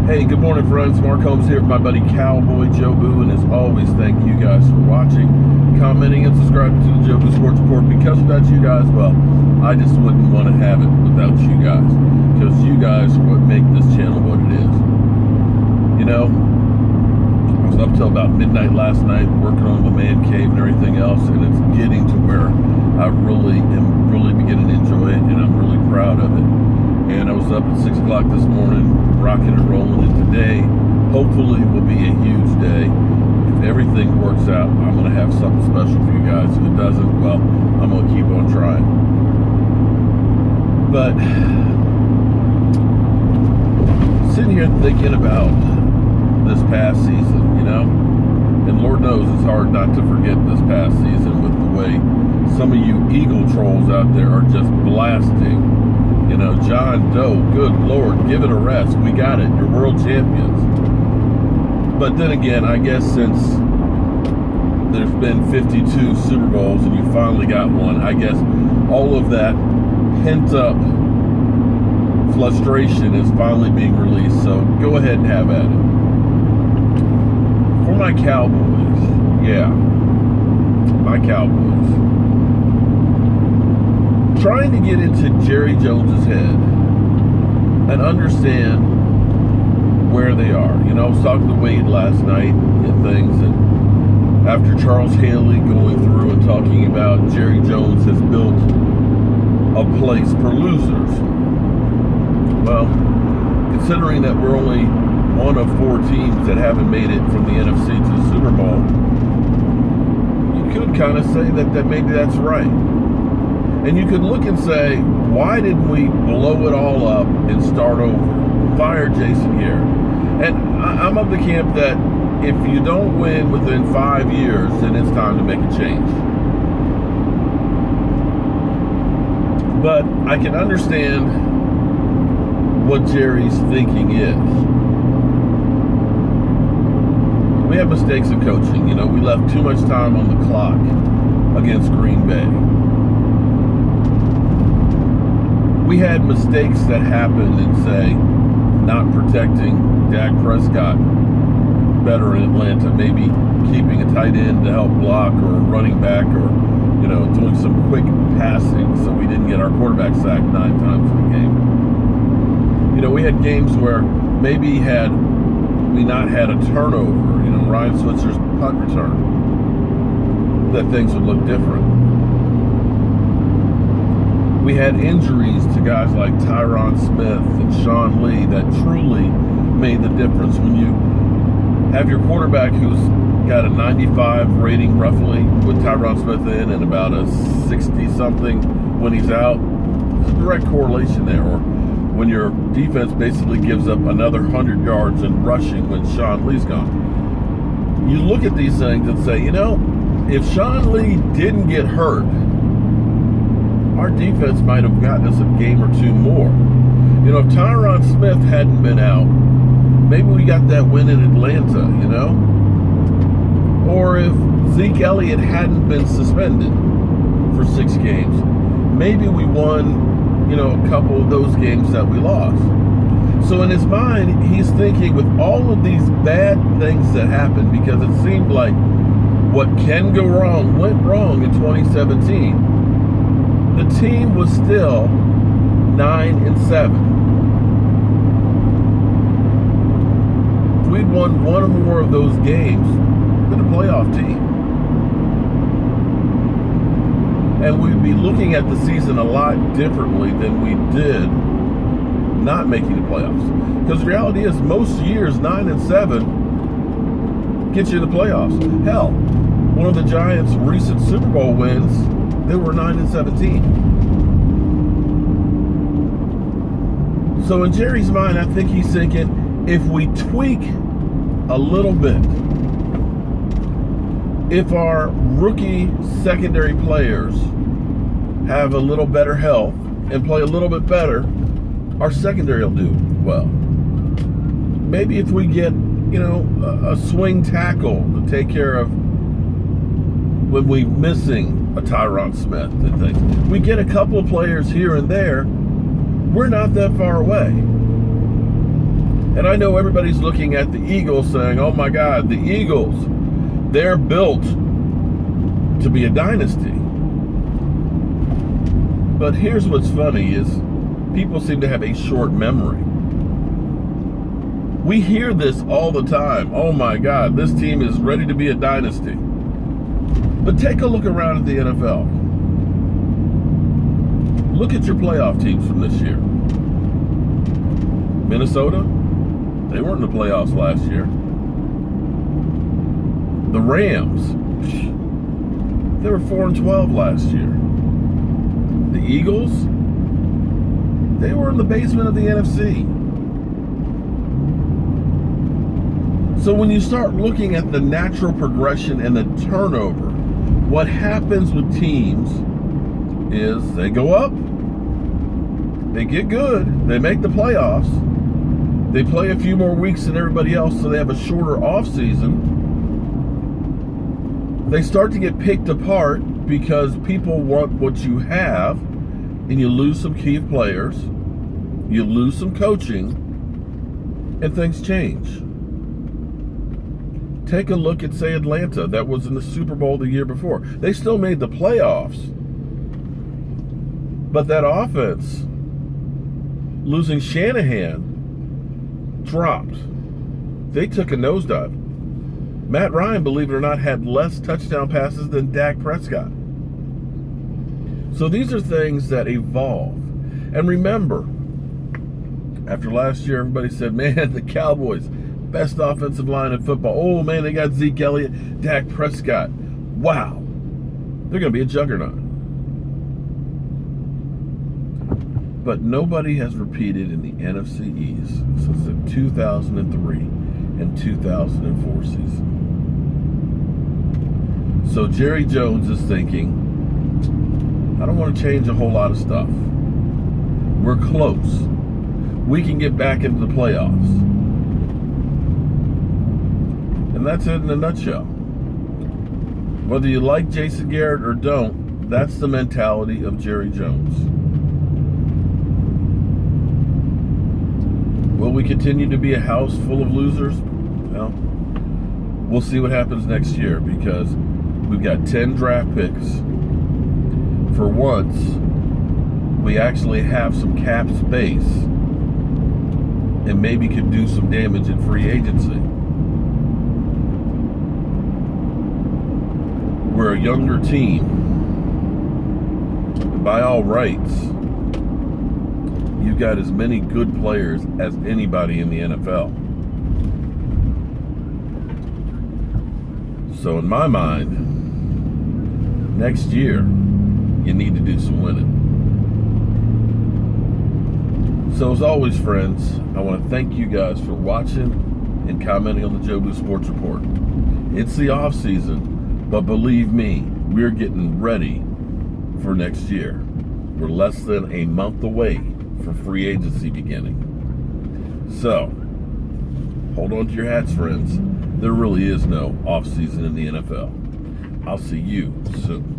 Hey, good morning, friends. Mark Holmes here with my buddy Cowboy Joe Boo, and as always, thank you guys for watching, commenting, and subscribing to the Joe Boo Sports Report. Because without you guys, well, I just wouldn't want to have it without you guys, because you guys are what make this channel what it is. You know, I was up till about midnight last night working on the man cave and everything else, and it's getting to where I really am beginning to enjoy it, and I'm really proud of it. And I was up at 6 o'clock this morning, rocking and rolling, and today hopefully will be a huge day. If everything works out, I'm going to have something special for you guys. If it doesn't, well, I'm going to keep on trying. But sitting here thinking about this past season, you know, and Lord knows it's hard not to forget this past season with the way some of you Eagle trolls out there are just blasting. You know, John Doe, good Lord, give it a rest. We got it. You're world champions. But then again, I guess since there's been 52 Super Bowls and you finally got one, I guess all of that pent-up frustration is finally being released. So go ahead and have at it. For my Cowboys, yeah, my Cowboys. Trying to get into Jerry Jones's head and understand where they are. You know, I was talking to Wade last night and things, and after Charles Haley going through and talking about Jerry Jones has built a place for losers. Well, considering that we're only one of 4 teams that haven't made it from the NFC to the Super Bowl, you could kind of say that maybe that's right. And you could look and say, why didn't we blow it all up and start over? Fire Jason here. And I'm of the camp that if you don't win within 5 years, then it's time to make a change. But I can understand what Jerry's thinking is. We have mistakes in coaching. You know, we left too much time on the clock against Green Bay. We had mistakes that happened in, say, not protecting Dak Prescott better in Atlanta, maybe keeping a tight end to help block, or a running back, or, you know, doing some quick passing so we didn't get our quarterback sacked 9 times in the game. You know, we had games where maybe had we not had a turnover, you know, Ryan Switzer's punt return, that things would look different. We had injuries to guys like Tyron Smith and Sean Lee that truly made the difference. When you have your quarterback who's got a 95 rating roughly with Tyron Smith in and about a 60-something when he's out, there's a direct correlation there. Or when your defense basically gives up another 100 yards in rushing when Sean Lee's gone. You look at these things and say, you know, if Sean Lee didn't get hurt, our defense might have gotten us a game or 2 more. You know, if Tyron Smith hadn't been out, maybe we got that win in Atlanta, you know? Or if Zeke Elliott hadn't been suspended for 6 games, maybe we won, you know, a couple of those games that we lost. So in his mind, he's thinking with all of these bad things that happened, because it seemed like what can go wrong went wrong in 2017. The team was still 9-7. If we'd won one or more of those games, been a playoff team. And we'd be looking at the season a lot differently than we did not making the playoffs. Because the reality is, most years 9-7 gets you in the playoffs. Hell, one of the Giants' recent Super Bowl wins, they were 9-17. So in Jerry's mind, I think he's thinking, if we tweak a little bit, if our rookie secondary players have a little better health and play a little bit better, our secondary will do well. Maybe if we get, you know, a swing tackle to take care of when we're missing a Tyron Smith and things. We get a couple of players here and there. We're not that far away. And I know everybody's looking at the Eagles saying, oh my God, the Eagles, they're built to be a dynasty. But here's what's funny is people seem to have a short memory. We hear this all the time. Oh my God, this team is ready to be a dynasty. But take a look around at the NFL. Look at your playoff teams from this year. Minnesota, they weren't in the playoffs last year. The Rams, they were 4-12 last year. The Eagles, they were in the basement of the NFC. So when you start looking at the natural progression and the turnover, what happens with teams is they go up, they get good, they make the playoffs, they play a few more weeks than everybody else, so they have a shorter off season. They start to get picked apart because people want what you have, and you lose some key players, you lose some coaching, and things change. Take a look at, say, Atlanta. That was in the Super Bowl the year before. They still made the playoffs. But that offense, losing Shanahan, dropped. They took a nosedive. Matt Ryan, believe it or not, had less touchdown passes than Dak Prescott. So these are things that evolve. And remember, after last year, everybody said, man, the Cowboys, best offensive line in football. Oh, man, they got Zeke Elliott, Dak Prescott. Wow. They're going to be a juggernaut. But nobody has repeated in the NFC East since the 2003 and 2004 season. So Jerry Jones is thinking, I don't want to change a whole lot of stuff. We're close. We can get back into the playoffs. And that's it in a nutshell. Whether you like Jason Garrett or don't, that's the mentality of Jerry Jones. Will we continue to be a house full of losers? Well, we'll see what happens next year, because we've got 10 draft picks. For once, we actually have some cap space and maybe could do some damage in free agency. We're a younger team. And by all rights, you've got as many good players as anybody in the NFL. So in my mind, next year, you need to do some winning. So as always, friends, I want to thank you guys for watching and commenting on the Joe Boo Sports Report. It's the off season, but believe me, we're getting ready for next year. We're less than a month away for free agency beginning. So, hold on to your hats, friends. There really is no off season in the NFL. I'll see you soon.